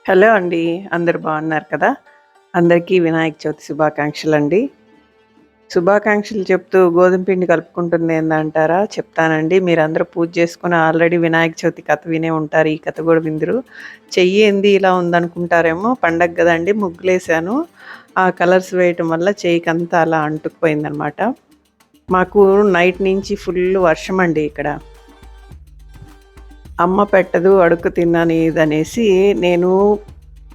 Hello అండి. అందరూ బాగున్నారు కదా! అందరికీ వినాయక చవితి శుభాకాంక్షలండి. శుభాకాంక్షలు చెప్తూ గోధుమ పిండి కలుపుకుంటుందేందంటారా? చెప్తానండి. మీరందరూ పూజ చేసుకొని ఆల్రెడీ వినాయక చవితి కథ వినే ఉంటారు. ఈ కథ గూడా విందురు. చెయ్యేంది ఇలా ఉందనుకుంటారేమో, పండగ గదండీ ముగ్గులేసాను. ఆ కలర్స్ వేయటం వల్ల చెయ్యికంతా అలా అంటుకుపోయిందనమాట. మాకు నైట్ నుంచి ఫుల్లు వర్షమండి ఇక్కడ. అమ్మ పెట్టదు అడుక్కు తిననీదనేసి నేను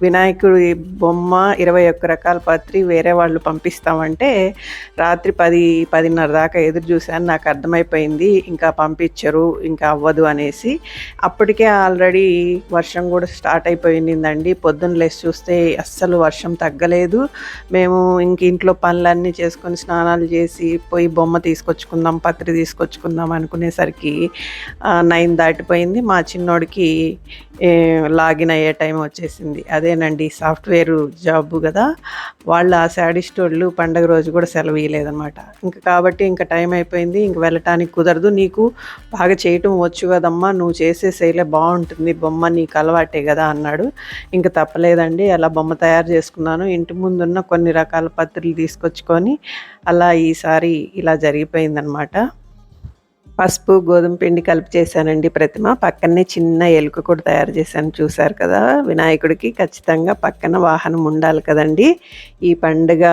వినాయకుడి బొమ్మ 21 రకాల పత్రి వేరే వాళ్ళు పంపిస్తామంటే రాత్రి 10, 10:30 దాకా ఎదురు చూశాను. నాకు అర్థమైపోయింది ఇంకా పంపించరు, ఇంకా అవ్వదు అనేసి. అప్పటికే ఆల్రెడీ వర్షం కూడా స్టార్ట్ అయిపోయిందండి. పొద్దున్న లేసి చూస్తే అస్సలు వర్షం తగ్గలేదు. మేము ఇంక ఇంట్లో పనులన్నీ చేసుకొని స్నానాలు చేసి పోయి బొమ్మ తీసుకొచ్చుకుందాం, పత్రి తీసుకొచ్చుకుందాం అనుకునేసరికి 9 దాటిపోయింది. మా చిన్నోడికి లాగిన్ అయ్యే టైం వచ్చేసింది. అదేనండి సాఫ్ట్‌వేర్ జాబు గదా! వాళ్ళు ఆ శాడిస్టోళ్ళు పండగ రోజు కూడా సెలవు ఇయలేదనమాట. ఇంక కాబట్టి ఇంక టైం అయిపోయింది. ఇంక వెళ్ళటానికి కుదరదు. నీకు బాగా చేయటం వచ్చు కదమ్మా! నువ్వు చేసేసేయలే బావుంటుంది బొమ్మ నీకు అలవాటే గదా! అన్నాడు. ఇంక తప్పలేదండి. అలా బొమ్మ తయారు చేసుకున్నాను. ఇంటి ముందున్న కొన్ని రకాల పత్రులు తీసుకొచ్చుకొని అలా ఈసారి ఇలా జరిగిపోయిందనమాట. పసుపు, గోధుమ పిండి కలిపి చేశానండి ప్రతిమ. పక్కనే చిన్న ఎలుక కూడా తయారు చేశాను చూశారు కదా! వినాయకుడికి ఖచ్చితంగా పక్కన వాహనం ఉండాలి కదండీ! ఈ పండుగ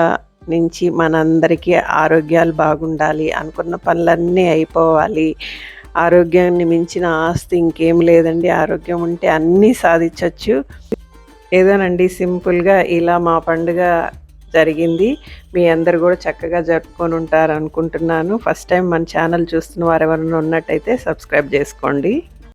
నుంచి మనందరికీ ఆరోగ్యాలు బాగుండాలి, అనుకున్న పనులన్నీ అయిపోవాలి. ఆరోగ్యాన్ని మించిన ఆస్తి ఇంకేం లేదండి. ఆరోగ్యం ఉంటే అన్నీ సాధించొచ్చు. ఏదోనండి సింపుల్‌గా ఇలా మా పండుగ జరిగింది. మీ అందరూ గూడా చక్కగా జరుపుకొనుంటారనుకుంటున్నాను. ఫస్ట్ టైం మన ఛానల్ చూస్తున్న వారెవరైనా ఉన్నట్టయితే సబ్స్క్రైబ్ జేసుకోండి.